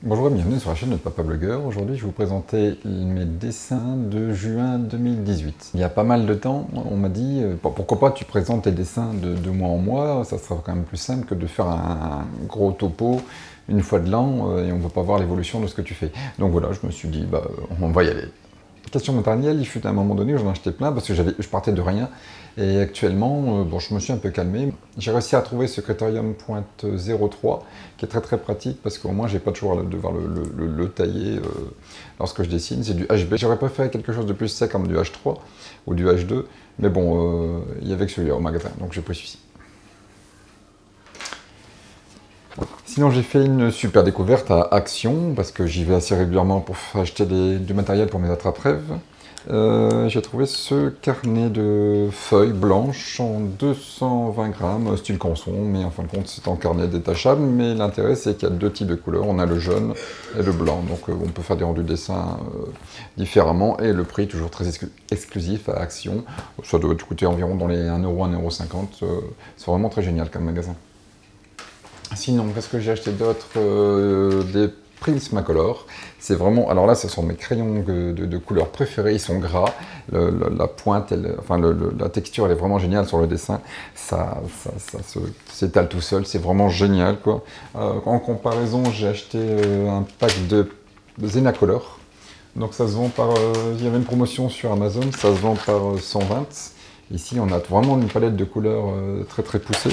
Bonjour et bienvenue sur la chaîne de Papa Blogueur. Aujourd'hui, je vais vous présenter mes dessins de juin 2018. Il y a pas mal de temps, on m'a dit pourquoi pas tu présentes tes dessins de mois en mois, ça sera quand même plus simple que de faire un gros topo une fois de l'an et on ne va pas voir l'évolution de ce que tu fais. Donc voilà, je me suis dit, on va y aller. Question matérielle, il fut à un moment donné où j'en ai acheté plein parce que je partais de rien. Et actuellement, je me suis un peu calmé. J'ai réussi à trouver ce Criterium Point 03 qui est très pratique parce qu'au moins j'ai pas toujours à devoir le tailler lorsque je dessine. C'est du HB. J'aurais préféré quelque chose de plus sec comme du H3 ou du H2, mais bon, il y avait que celui-là au magasin, donc j'ai pris celui-ci. Sinon, j'ai fait une super découverte à Action, parce que j'y vais assez régulièrement pour acheter du matériel pour mes attrape-rêves. J'ai trouvé ce carnet de feuilles blanches en 220 grammes, style canson, mais en fin de compte c'est en carnet détachable, mais l'intérêt c'est qu'il y a deux types de couleurs, on a le jaune et le blanc, donc on peut faire des rendus de dessin différemment, et le prix toujours très exclusif à Action, ça doit coûter environ dans les 1€, 1,50€, c'est vraiment très génial comme magasin. Sinon, qu'est-ce que j'ai acheté d'autre? Des Prismacolor. C'est vraiment... Alors là, ce sont mes crayons de couleur préférés. Ils sont gras. La pointe, la texture, elle est vraiment géniale sur le dessin. Ça s'étale tout seul. C'est vraiment génial, quoi. En comparaison, j'ai acheté un pack de Zenacolor. Donc ça se vend par... il y avait une promotion sur Amazon. Ça se vend par 120. Ici, on a vraiment une palette de couleurs très poussée.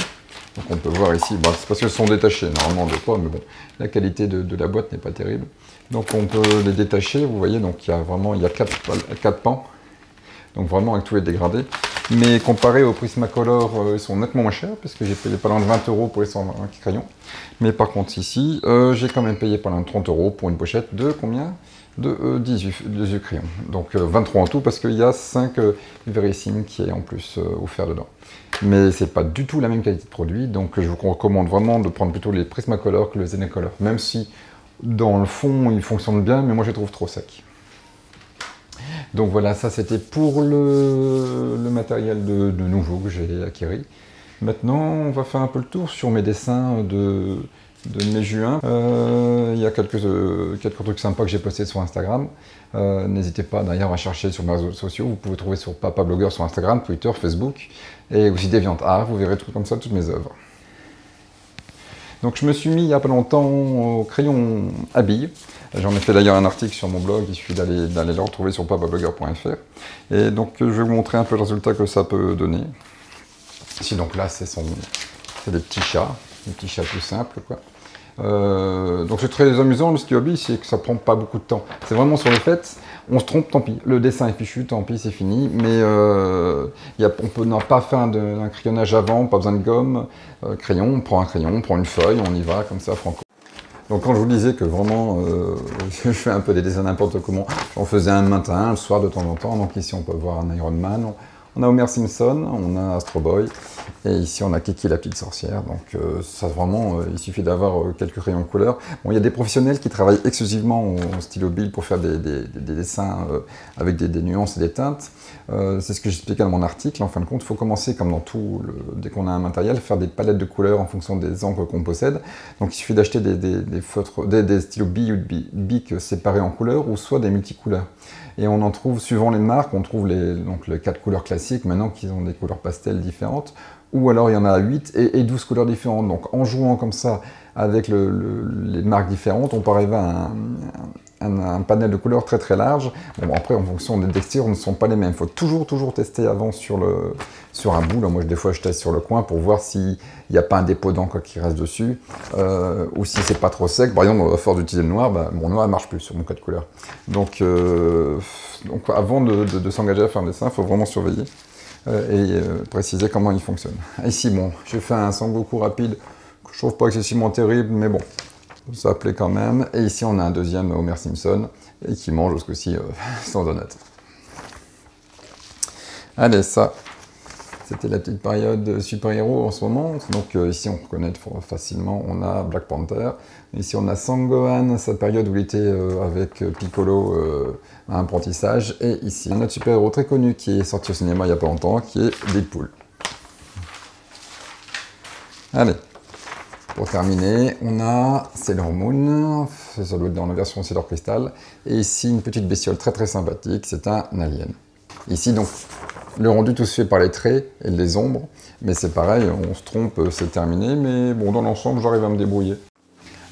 Donc on peut voir ici, c'est parce qu'elles sont détachées, normalement on ne veut pas, mais bon, la qualité de la boîte n'est pas terrible. Donc on peut les détacher, vous voyez, donc il y a 4 pans, donc vraiment avec tous les dégradés. Mais comparé au Prismacolor, ils sont nettement moins chers, parce que j'ai payé pas loin de 20€ pour les 120 crayons. Mais par contre ici, j'ai quand même payé pas loin de 30€ pour une pochette de combien? De 18 crayons. Donc 23 en tout, parce qu'il y a 5 Verissime qui est en plus offert dedans. Mais c'est pas du tout la même qualité de produit, donc je vous recommande vraiment de prendre plutôt les Prismacolor que le Zenacolor, même si dans le fond ils fonctionnent bien, mais moi je les trouve trop secs. Donc voilà, ça c'était pour le matériel de nouveau que j'ai acquis. Maintenant, on va faire un peu le tour sur mes dessins de mai-juin. Il y a quelques trucs sympas que j'ai postés sur Instagram. N'hésitez pas d'ailleurs à chercher sur mes réseaux sociaux. Vous pouvez trouver sur Papa Blogueur sur Instagram, Twitter, Facebook et aussi DeviantArt. Vous verrez tout comme ça toutes mes œuvres. Donc je me suis mis il n'y a pas longtemps au crayon à billes. J'en ai fait d'ailleurs un article sur mon blog, il suffit d'aller le retrouver sur papablogueur.fr. Et donc je vais vous montrer un peu le résultat que ça peut donner. Ici donc là c'est des petits chats tout simples quoi. Donc c'est très amusant, le stylo hobby, c'est que ça prend pas beaucoup de temps. C'est vraiment sur le fait, on se trompe, tant pis. Le dessin est fichu, tant pis, c'est fini. Mais on peut pas faire un crayonnage avant, pas besoin de gomme. Crayon, on prend une feuille, on y va comme ça, franco. Donc quand je vous disais que vraiment, je fais un peu des dessins n'importe comment, j'en faisais un le matin, le soir de temps en temps. Donc ici on peut voir un Iron Man. On a Homer Simpson, on a Astro Boy, et ici on a Kiki la petite sorcière, donc ça vraiment, il suffit d'avoir quelques crayons de couleur. Bon, il y a des professionnels qui travaillent exclusivement au stylo bill pour faire des dessins avec des nuances et des teintes. C'est ce que j'expliquais dans mon article. En fin de compte, il faut commencer, comme dans tout, dès qu'on a un matériel, faire des palettes de couleurs en fonction des encres qu'on possède. Donc il suffit d'acheter des stylos billes ou bics séparés en couleurs, ou soit des multicouleurs. Et on en trouve, suivant les marques, on trouve les 4 couleurs classiques, maintenant qu'ils ont des couleurs pastel différentes, ou alors il y en a 8 et 12 couleurs différentes. Donc en jouant comme ça avec les marques différentes, on peut arriver à un panel de couleurs très large. Bon, après, en fonction des textures, ne sont pas les mêmes. Il faut toujours tester avant sur un bout. Là, moi, des fois, je teste sur le coin pour voir s'il n'y a pas un dépôt d'encre qui reste dessus, ou si c'est pas trop sec. Par exemple, à force d'utiliser le noir, mon noir ne marche plus sur mon code couleur. Donc avant de s'engager à faire un dessin, il faut vraiment surveiller et préciser comment il fonctionne. Ici, bon, j'ai fait un Sangoku rapide que je trouve pas excessivement terrible, mais bon, ça plaît quand même. Et ici, on a un deuxième Homer Simpson et qui mange jusqu'aussi son donut. Allez, ça, c'était la petite période super-héros en ce moment. Donc ici, on reconnaît facilement, on a Black Panther. Ici, on a Sangohan, sa période où il était avec Piccolo à apprentissage. Et ici, un autre super-héros très connu qui est sorti au cinéma il n'y a pas longtemps, qui est Deadpool. Allez. Pour terminer, on a Sailor Moon, ça doit être dans la version Sailor Crystal, et ici une petite bestiole très très sympathique, c'est un alien. Ici donc, le rendu tout se fait par les traits et les ombres, mais c'est pareil, on se trompe, c'est terminé, mais bon, dans l'ensemble, j'arrive à me débrouiller.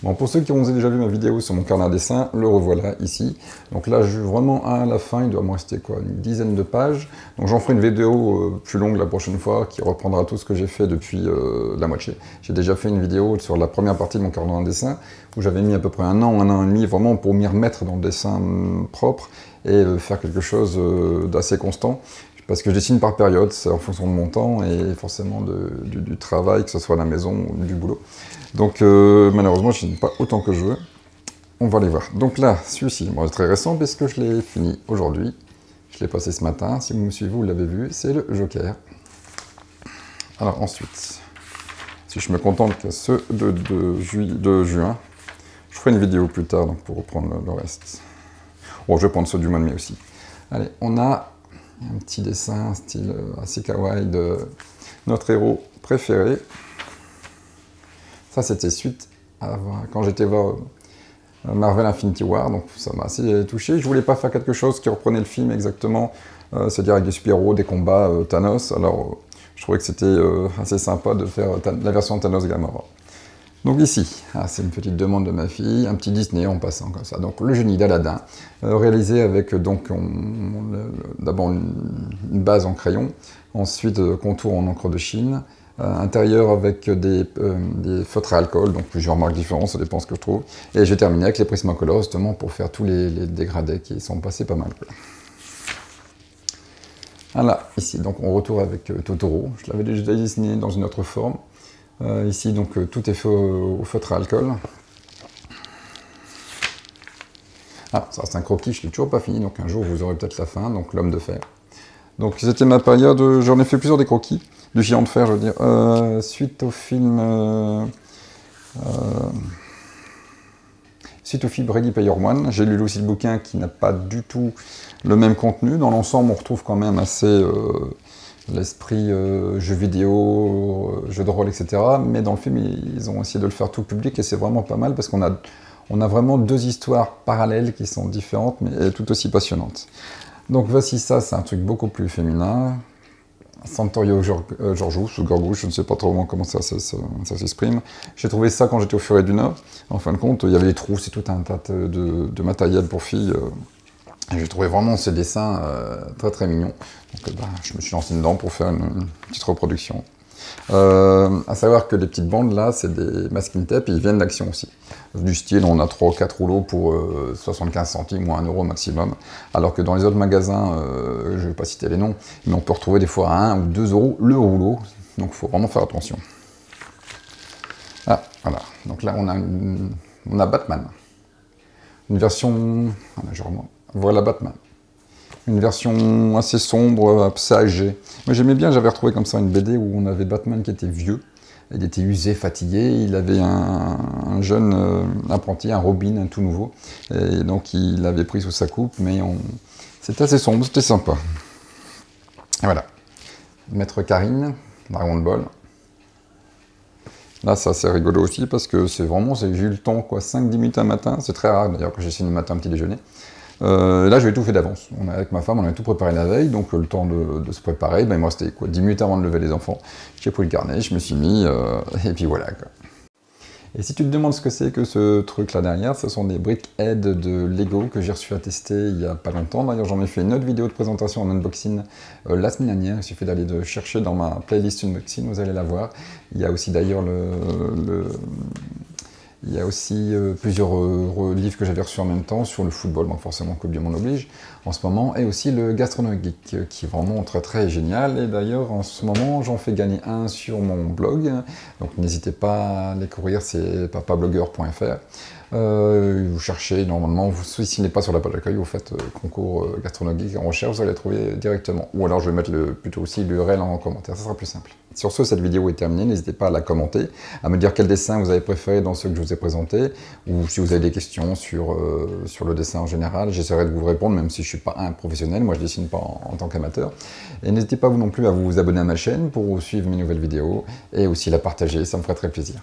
Bon, pour ceux qui ont déjà vu ma vidéo sur mon carnet à dessin, le revoilà ici. Donc là, je suis vraiment à la fin, il doit me rester quoi, une dizaine de pages. Donc j'en ferai une vidéo plus longue la prochaine fois, qui reprendra tout ce que j'ai fait depuis la moitié. J'ai déjà fait une vidéo sur la première partie de mon carnet à dessin, où j'avais mis à peu près un an et demi, vraiment pour m'y remettre dans le dessin propre, et faire quelque chose d'assez constant. Parce que je dessine par période, c'est en fonction de mon temps et forcément du travail, que ce soit à la maison ou du boulot. Donc malheureusement, je n'ai pas autant que je veux. On va les voir. Donc là, celui-ci, bon, c'est très récent puisque je l'ai fini aujourd'hui. Je l'ai passé ce matin. Si vous me suivez, vous l'avez vu, c'est le Joker. Alors ensuite, si je me contente que ceux de juin, je ferai une vidéo plus tard donc pour reprendre le reste. Bon, je vais prendre ceux du mois de mai aussi. Allez, on a un petit dessin style assez kawaii de notre héros préféré. Ça, c'était suite à quand j'étais voir Marvel Infinity War, donc ça m'a assez touché. Je voulais pas faire quelque chose qui reprenait le film exactement, c'est-à-dire avec des super-héros, des combats, Thanos. Alors, je trouvais que c'était assez sympa de faire la version Thanos Gamora. Donc ici, c'est une petite demande de ma fille, un petit Disney en passant comme ça. Donc le génie d'Aladin, réalisé avec donc d'abord une base en crayon, ensuite contour en encre de Chine, intérieur avec des feutres à alcool, donc plusieurs marques différentes, ça dépend ce que je trouve. Et j'ai terminé avec les Prismacolor justement pour faire tous les dégradés qui sont passés pas mal. Voilà, ici donc on retourne avec Totoro, je l'avais déjà dessiné dans une autre forme. Ici, donc, tout est fait au feutre à alcool. Ah, ça c'est un croquis, je ne l'ai toujours pas fini, donc un jour vous aurez peut-être la fin, donc l'homme de fer. Donc c'était ma période, j'en ai fait plusieurs des croquis, du géant de fer, je veux dire. Suite au film... suite au film Ready Player One, j'ai lu aussi le bouquin qui n'a pas du tout le même contenu. Dans l'ensemble, on retrouve quand même assez... l'esprit jeu vidéo, jeu de rôle, etc. Mais dans le film, ils ont essayé de le faire tout public et c'est vraiment pas mal parce qu'on a vraiment deux histoires parallèles qui sont différentes mais tout aussi passionnantes. Donc voici ça, c'est un truc beaucoup plus féminin. Santorio Georgiou, ou Gorgouche, je ne sais pas trop comment ça s'exprime. J'ai trouvé ça quand j'étais au Furet du Nord. En fin de compte, il y avait des trous, c'est tout un tas de matériel pour filles. J'ai trouvé vraiment ces dessins très très mignons. Donc je me suis lancé dedans pour faire une petite reproduction. À savoir que les petites bandes là, c'est des masking tape et ils viennent d'Action aussi. Du style, on a 3 ou 4 rouleaux pour 75 centimes ou 1 euro maximum. Alors que dans les autres magasins, je ne vais pas citer les noms, mais on peut retrouver des fois à 1 ou 2 euros le rouleau. Donc il faut vraiment faire attention. Ah, voilà. Donc là, on a Batman. Une version... Voilà Batman. Une version assez sombre, assez âgée. Moi j'aimais bien, j'avais retrouvé comme ça une BD où on avait Batman qui était vieux. Il était usé, fatigué, il avait un jeune apprenti, un Robin, un tout nouveau. Et donc il l'avait pris sous sa coupe, mais c'était assez sombre, c'était sympa. Et voilà. Maître Karine, Dragon Ball. Là, ça c'est rigolo aussi parce que c'est vraiment, j'ai eu le temps, quoi, 5-10 minutes un matin. C'est très rare d'ailleurs que j'essaie le matin un petit déjeuner. Là, j'avais tout fait d'avance. Avec ma femme, on avait tout préparé la veille, donc le temps de se préparer, ben, moi c'était quoi, 10 minutes avant de lever les enfants. J'ai pris le carnet, je me suis mis, et puis voilà, quoi. Et si tu te demandes ce que c'est que ce truc là derrière, ce sont des brick-heads de Lego que j'ai reçu à tester il n'y a pas longtemps. D'ailleurs, j'en ai fait une autre vidéo de présentation en unboxing la semaine dernière. Il suffit d'aller chercher dans ma playlist unboxing, vous allez la voir. Il y a aussi d'ailleurs il y a aussi plusieurs livres que j'avais reçus en même temps sur le football, donc forcément Coupe du Monde oblige en ce moment, et aussi le Gastronomie Geek qui est vraiment très très génial. Et d'ailleurs en ce moment j'en fais gagner un sur mon blog, donc n'hésitez pas à les courir, c'est papablogueur.fr. Vous cherchez normalement, s'il n'est pas sur la page d'accueil, vous faites concours Gastronomie Geek en recherche, vous allez le trouver directement. Ou alors je vais mettre plutôt aussi l'URL en commentaire, ça sera plus simple. Sur ce, cette vidéo est terminée, n'hésitez pas à la commenter, à me dire quel dessin vous avez préféré dans ceux que je vous ai présentés, ou si vous avez des questions sur le dessin en général, j'essaierai de vous répondre, même si je ne suis pas un professionnel, moi je dessine pas en tant qu'amateur. Et n'hésitez pas vous non plus à vous abonner à ma chaîne pour suivre mes nouvelles vidéos, et aussi la partager, ça me ferait très plaisir.